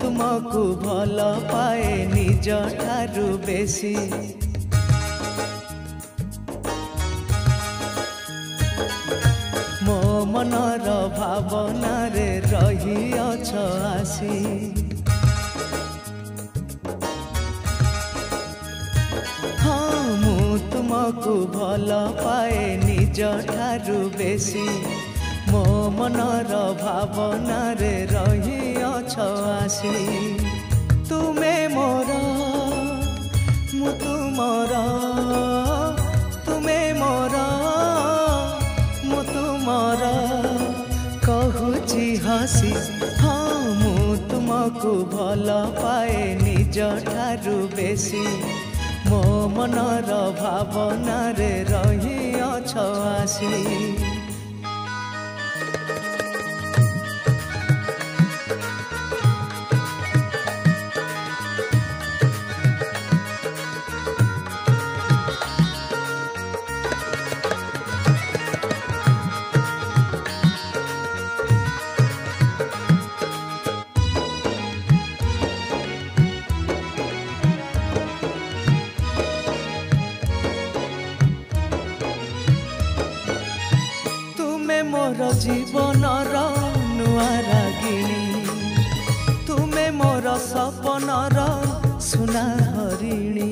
तुमको भल पाए निज ठारू बेसी मो मनर भावना रे रही अछ आसी हाँ मु तुमको भल पाए निज ठारू बेसी मो मनर भावना रे रही अछ आसी तुमे मोर मु तुमर तुमे मोर मु तुमर कहूची हसी हाँ मु तुमको भल पाए निज ठारू बेसी मो मनर भावना रे रही अछ आसी मोर जीवनर नुआ रागिणी तुमे मोर सपनर सुना हरिणी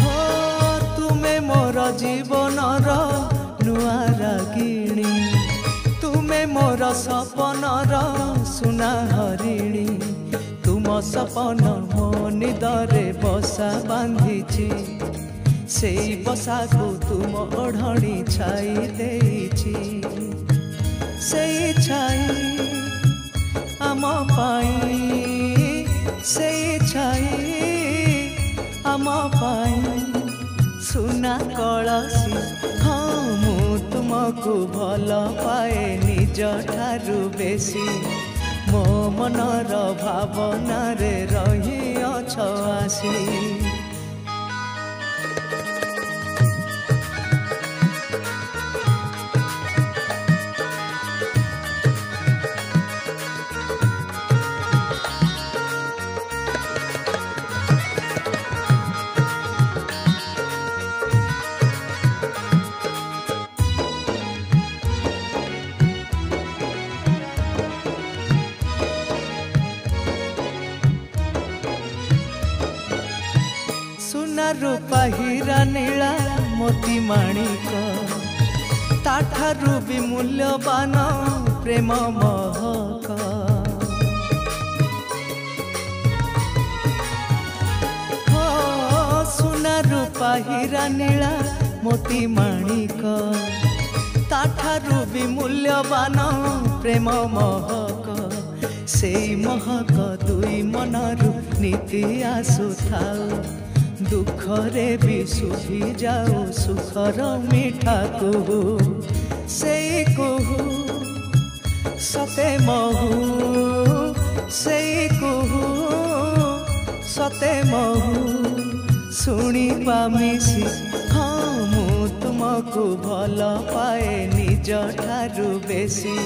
हो तुमे मोर जीवनर नुआ रागिणी तुमे मोर सपनर सुना हरिणी तुम सपन मो निदरे बसा बांधिछि से बसा को तुम ओढ़णी छाई देछि से छाई आम पाई से छाई आम पाई सुना कलसी हाँ मु तुमको भल पाए निज ठारू बेसी मो मनर भावना रे रही अछ आसी रूपा हीरा नीला मोती माणिक ताठारू भी मूल्यवान प्रेम महक हो सुना रूपा हीरा नीला मोती माणिक ताठारू भी मूल्यवान प्रेम महक से महक दुई मनरू नीति आसुथाउ दुखरे भी सुखी जाओ सुखर मीठा कहू से कहू सते महू से कहू सते महू शुणी मिसी हाँ मु तुमको भल पाए निज ठारू बेसी।